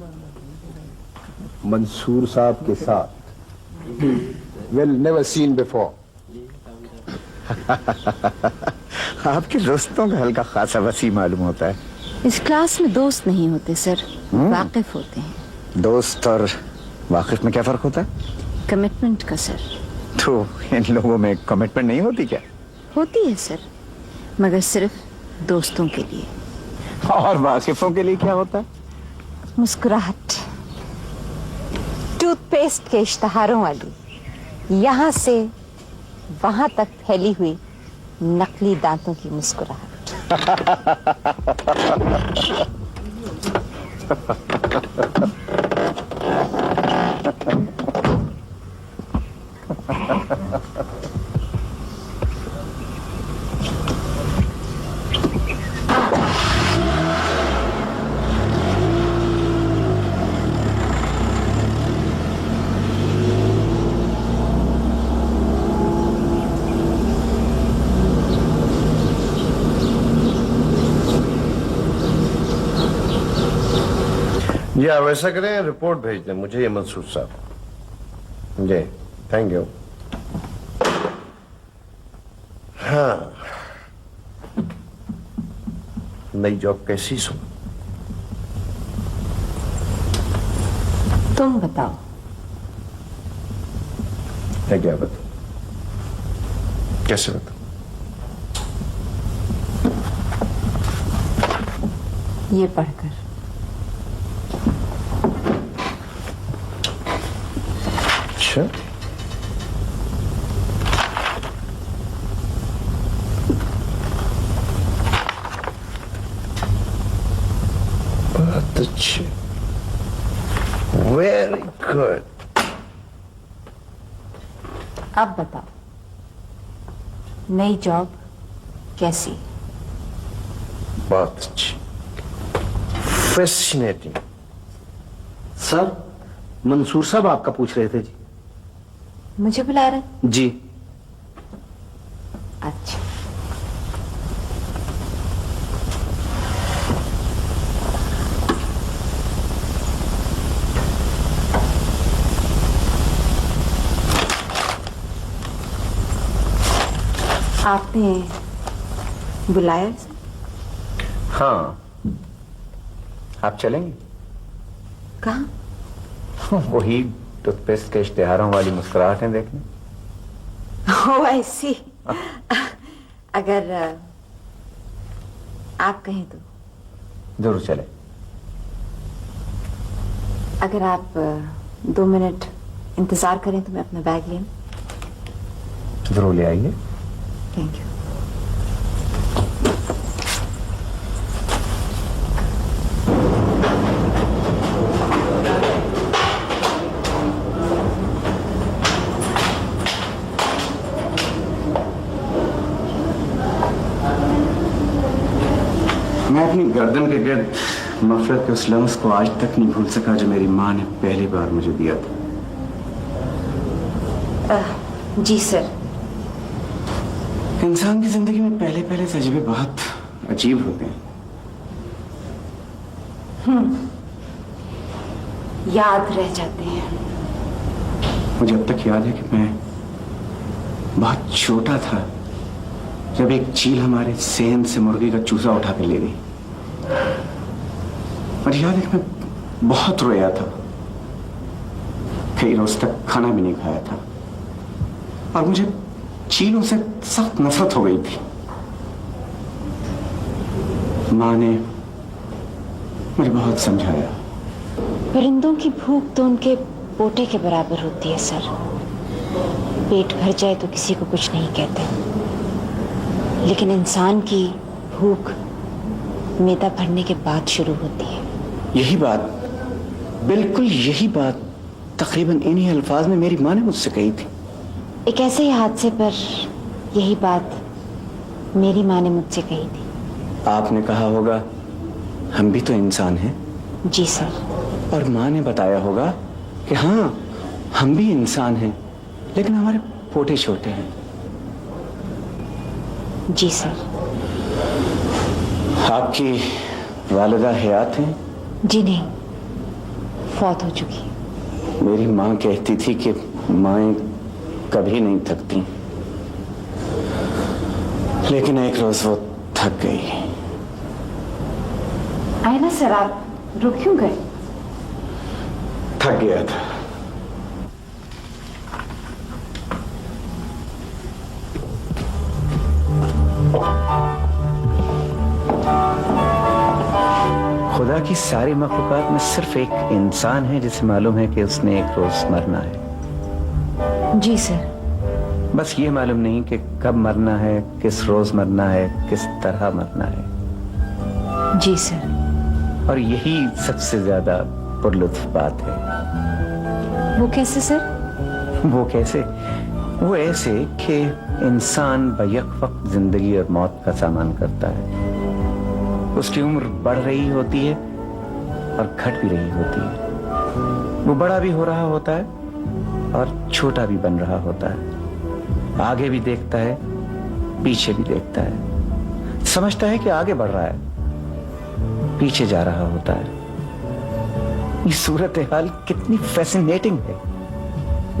मंसूर साहब के साथ वेल नेवर सीन बिफोर। आपके दोस्तों का हल्का खासा वसी मालूम होता है। इस क्लास में दोस्त नहीं होते सर, वाकिफ होते हैं। दोस्त और वाकिफ में क्या फर्क होता है? कमिटमेंट का सर। तो इन लोगों में कमिटमेंट नहीं होती क्या? होती है सर, मगर सिर्फ दोस्तों के लिए। और वाकिफों के लिए क्या होता है? मुस्कुराहट, टूथपेस्ट के इश्तहारों वाली, यहाँ से वहां तक फैली हुई नकली दांतों की मुस्कुराहट। जी आप ऐसा करें, रिपोर्ट भेज दें मुझे ये मंसूर साहब। जी थैंक यू। हाँ, नई जॉब कैसी सुन? तुम बताओ। मैं क्या बताऊं? कैसे बताऊं? ये पढ़कर। अच्छा, बहुत अच्छे, वेरी गुड। अब बताओ, नई जॉब कैसी? बहुत अच्छी, फैसिनेटिंग। सर, मंसूर साहब आपका पूछ रहे थे जी। मुझे बुला रहे? जी। अच्छा। आपने बुलाया? हाँ, आप चलेंगे? कहाँ? वही टूथपेस्ट के इश्तेहारों वाली मुस्कुराहटें देखने। ओह आई सी। अगर आप कहें तो। जरूर चले। अगर आप 2 मिनट इंतजार करें तो मैं अपना बैग ले लूं। जरूर ले आइए। Thank you. मैं अपनी गर्दन के गिर्द नफरत के उस लफ्ज़ को आज तक नहीं भूल सका जो मेरी माँ ने पहली बार मुझे दिया था। जी सर। इंसान की जिंदगी में पहले पहले तजुर्बे बहुत अजीब होते हैं। याद रह जाते हैं। मुझे अब तक याद है कि मैं बहुत छोटा था जब एक चील हमारे सेहन से मुर्गी का चूसा उठा कर ले गई। मुझे याद है कि मैं बहुत रोया था, कई रोज तक खाना भी नहीं खाया था और मुझे चीलों से सख्त नफरत हो गई थी। माँ ने मुझे बहुत समझाया। परिंदों की भूख तो उनके पोटे के बराबर होती है सर। पेट भर जाए तो किसी को कुछ नहीं कहते, लेकिन इंसान की भूख मैदा भरने के बाद शुरू होती है। यही बात, बिल्कुल यही बात तकरीबन इन्हीं अल्फाज में मेरी माँ ने मुझसे कही थी। एक ऐसे ही हादसे पर यही बात मेरी माँ ने मुझसे कही थी। आपने कहा होगा हम भी तो इंसान हैं। जी सर। और माँ ने बताया होगा कि हाँ हम भी इंसान हैं, लेकिन हमारे पोटे छोटे हैं। जी सर। आपकी वालिदा हयात हैं? जी नहीं, फौत हो चुकी। मेरी माँ कहती थी कि माएं कभी नहीं थकती, लेकिन एक रोज वो थक गई। आए ना सर, आप रुक क्यों गए? थक गया था। खुदा की सारी मखलूकात में सिर्फ एक इंसान है जिसे मालूम है कि उसने एक रोज मरना है। जी सर। बस ये मालूम नहीं कि कब मरना है, किस रोज मरना है, किस तरह मरना है। जी सर। और यही सबसे ज्यादा पुरलुत्फ बात है। वो कैसे सर? वो कैसे? वो ऐसे कि इंसान बैक वक्त जिंदगी और मौत का सामना करता है। उसकी उम्र बढ़ रही होती है और घट भी रही होती है। वो बड़ा भी हो रहा होता है और छोटा भी बन रहा होता है। आगे भी देखता है, पीछे भी देखता है। समझता है कि आगे बढ़ रहा है, पीछे जा रहा होता है। ये सूरत हाल कितनी फैसिनेटिंग है।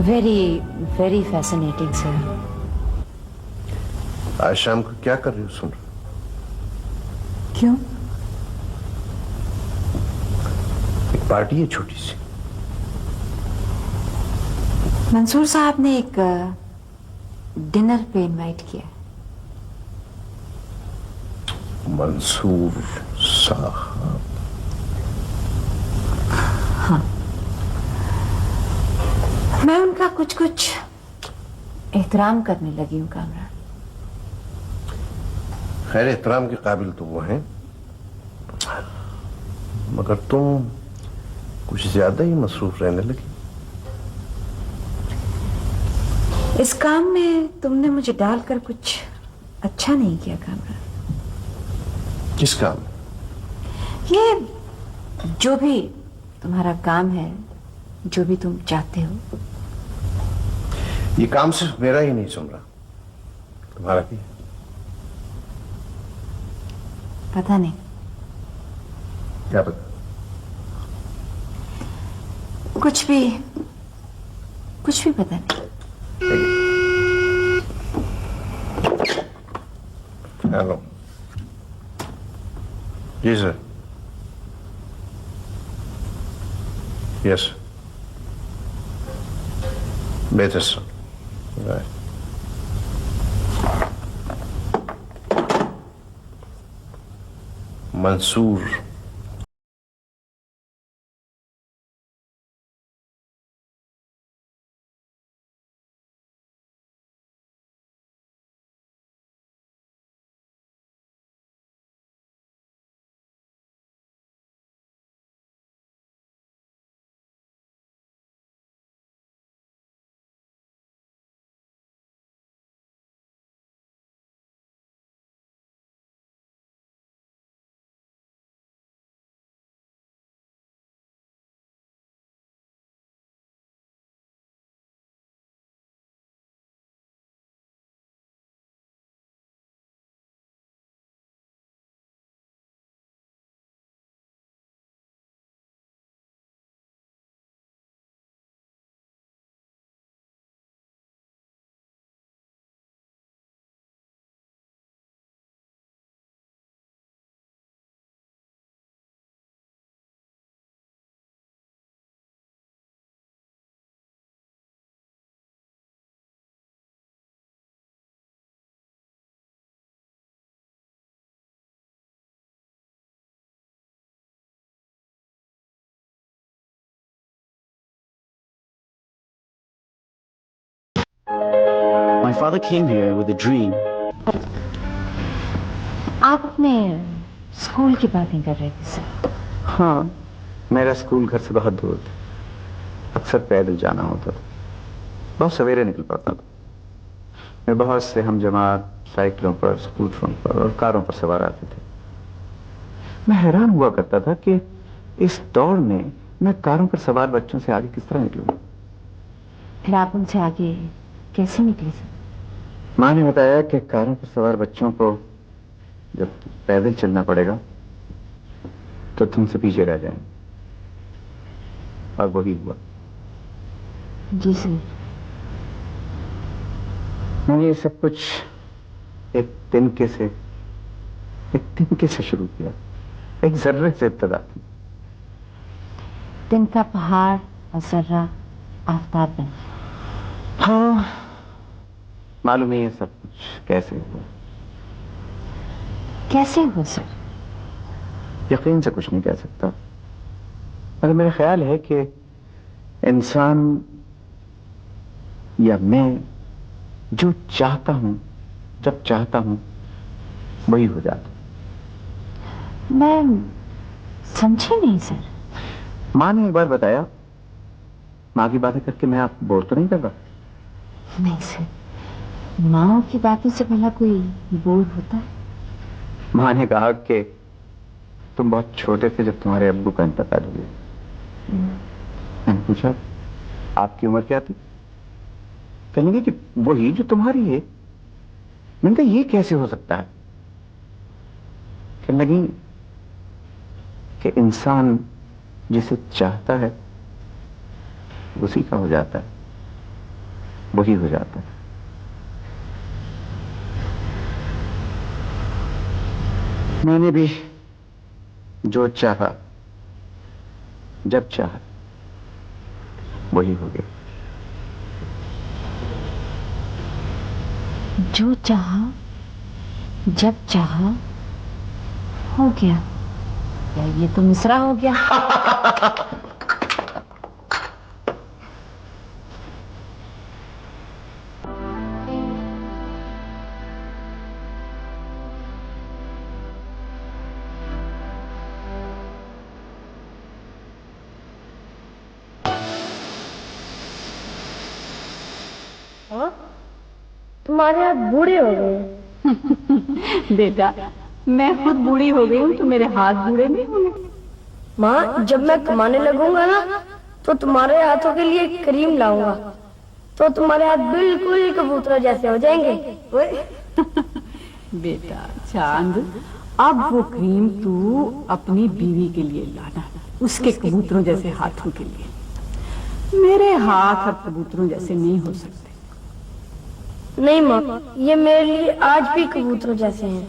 Very very fascinating sir. आज शाम को क्या कर रही हो सुन? क्यों? एक पार्टी है छोटी सी। मंसूर साहब ने एक डिनर पे इनवाइट किया। मंसूर साहब? हाँ, मैं उनका कुछ कुछ एहतराम करने लगी हूँ कामरान। खैर, एहतराम के काबिल तो वो हैं, मगर तुम कुछ ज्यादा ही मसरूफ रहने लगी। इस काम में तुमने मुझे डालकर कुछ अच्छा नहीं किया कामरान। किस काम? ये जो भी तुम्हारा काम है, जो भी तुम चाहते हो। ये काम सिर्फ मेरा ही नहीं सुन रहा, तुम्हारा भी। पता नहीं। क्या पता? कुछ भी पता नहीं। हेलो। जी सर। यस, बेहतर sir. Right. Mansoor. My father came here with a dream. आप अपने स्कूल की बातें कर रहे थे सर। हाँ, मेरा स्कूल घर से बहुत दूर था। अक्सर पैदल जाना होता था। बहुत सवेरे निकल पड़ता था। मैं बहुत से हम जमात साइकिलों पर, स्कूटरों पर और कारों पर सवार आते थे। मैं हैरान हुआ करता था कि इस दौड़ में मैं कारों पर सवार बच्चों से आगे किस तरह निकलूं। फिर आप उनसे आगे कैसे निकले सर? माँ ने बताया कि कारों पर सवार बच्चों को जब पैदल चलना पड़ेगा तो तुमसे पीछे रह जाएंगे। और वही हुआ। जी सर। मैंने ये सब कुछ एक तिनके से शुरू किया। एक जर्रे से इब्तदा की। तिनका पहाड़ और जर्रा आफताब बन। हाँ, मालूम है ये सब कुछ कैसे हुआ। कैसे हुआ सर? यकीन से कुछ नहीं कह सकता, मगर मेरा ख्याल है कि इंसान या मैं जो चाहता हूं जब चाहता हूं वही हो जाता। मैं समझी नहीं सर। माँ ने एक बार बताया, माँ की बातें करके मैं आपको बोर तो नहीं कर रहा? नहीं सर, माँ की बातों से भला कोई बोर होता है? माँ ने कहा कि तुम बहुत छोटे थे जब तुम्हारे अब्बू का इंतकाल हो गया। मैंने पूछा आपकी उम्र क्या थी? कहने लगी कि वही जो तुम्हारी है। मैंने कहा ये कैसे हो सकता है? कहने लगी कि इंसान जिसे चाहता है उसी का हो जाता है, वही हो जाता है। मैंने भी जो चाहा जब चाहा वही हो गया। जो चाहा जब चाहा हो गया। क्या ये तो मिसरा हो गया? तुम्हारे हाथ बूढ़े हो गए। बेटा, मैं खुद बूढ़ी हो गई हूँ तो मेरे हाथ बूढ़े नहीं होंगे। माँ, जब मैं कमाने लगूंगा ना तो तुम्हारे हाथों के लिए क्रीम लाऊंगा, तो तुम्हारे हाथ बिल्कुल कबूतर जैसे हो जाएंगे। बेटा चांद, अब वो क्रीम तू अपनी बीवी के लिए लाना, उसके कबूतरों जैसे हाथों के लिए। मेरे हाथ अब कबूतरों जैसे नहीं हो सकते। नहीं माँ, ये मेरे लिए आज भी कबूतरों जैसे हैं।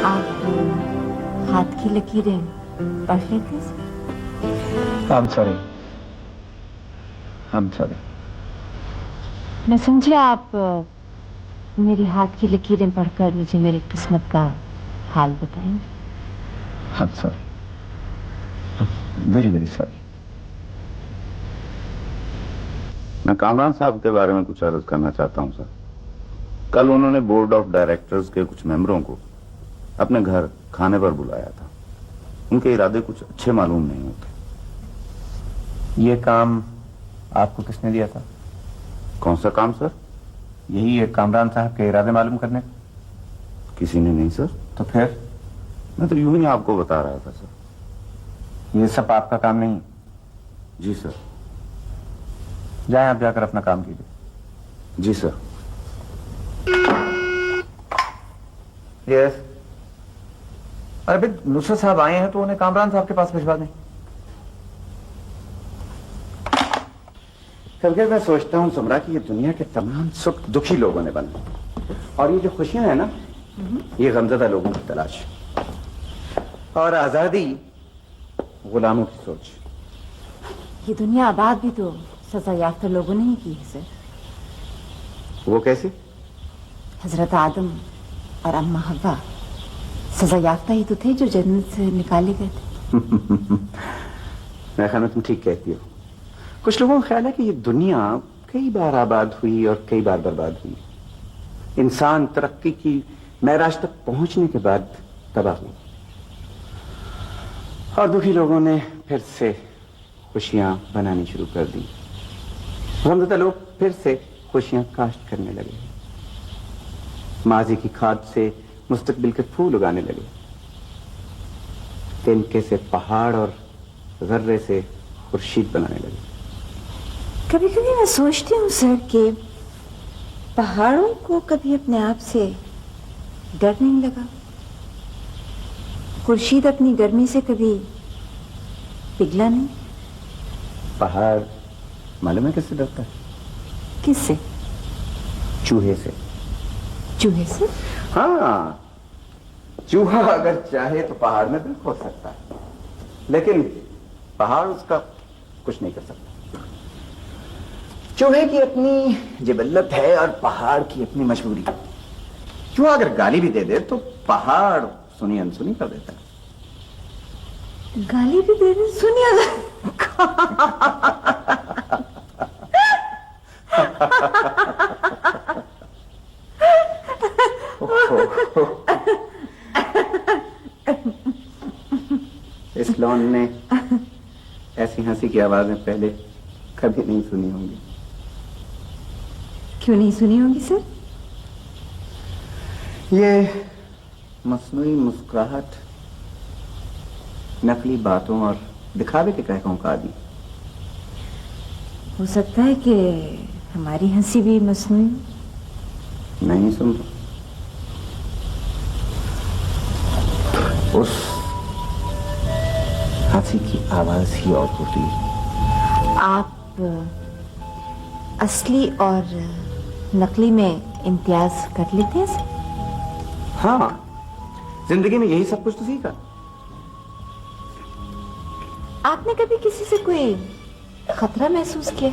आप हाथ की लकीरें पढ़ लेते? I'm sorry. I'm sorry. मैं समझे आप मेरी हाथ की लकीरें पढ़कर मुझे मेरी किस्मत का हाल बताएंगे। I'm sorry. Very, very sorry. मैं कामरान साहब के बारे में कुछ अर्ज करना चाहता हूं सर। कल उन्होंने बोर्ड ऑफ डायरेक्टर्स के कुछ मेंबरों को अपने घर खाने पर बुलाया था। उनके इरादे कुछ अच्छे मालूम नहीं होते। ये काम आपको किसने दिया था? कौन सा काम सर? यही है कामरान साहब के इरादे मालूम करने। किसी ने नहीं सर। तो फिर? मैं तो यूं ही आपको बता रहा था सर। ये सब आपका काम नहीं? जी सर। जाएं आप जाकर अपना काम कीजिए। जी सर। यस। अरे भाई नुसरत साहब आए हैं तो उन्हें कामरान साहब के पास भिजवा दें। कभी मैं सोचता हूं सुमरा कि ये दुनिया के तमाम सुख दुखी लोगों ने बना, और ये जो खुशियां हैं ना, ये गमज़दा लोगों की तलाश, और आजादी गुलामों की सोच। ये दुनिया आबाद भी तो सजा याफ्ता लोगों ने ही की है सर। वो कैसे? हजरत आदम और अम्मा हव्वा सजा याफ्ता ही तो थे जो जन्नत से निकाले गए थे। मेरे ख्याल में तुम ठीक कहती हो। कुछ लोगों का ख्याल है कि ये दुनिया कई बार आबाद हुई और कई बार बर्बाद हुई। इंसान तरक्की की महराज तक पहुंचने के बाद तबाह हुआ, और दुखी लोगों ने फिर से खुशियां बनानी शुरू कर दी। गमज़दा लोग फिर से खुशियां काश्त करने लगे, माजी की खाद से मुस्तकबिल के फूल उगाने लगे, तिनके से पहाड़ और जर्रे से खुर्शीद बनाने लगे। कभी कभी मैं सोचती हूँ सर कि पहाड़ों को कभी अपने आप से डर नहीं लगा? खुर्शीद अपनी गर्मी से कभी पिघला नहीं? पहाड़ मालूम है किससे डरता है? किससे? चूहे से। चूहे से? हाँ, चूहा अगर चाहे तो पहाड़ में भी खोद सकता है, लेकिन पहाड़ उसका कुछ नहीं कर सकता। चूहे की अपनी जिबल्लत है और पहाड़ की अपनी मजबूरी। चूहा अगर गाली भी दे दे तो पहाड़ सुनी अनसुनी कर देता है। गाली भी दे रहे, सुनिए। इस लॉन ने ऐसी हंसी की आवाजें पहले कभी नहीं सुनी होंगी। क्यों नहीं सुनी होंगी सर? ये मस्नुई मुस्कुराहट, नकली बातों और दिखावे के कहकों का आदि। हो सकता है कि हमारी हंसी भी मस्नुई। नहीं सुन, उस हंसी की आवाज ही और होती है। आप असली और नकली में इम्तियाज कर लेते हैं सर? हाँ, जिंदगी में यही सब कुछ तो सीखा। आपने कभी किसी से कोई खतरा महसूस किया?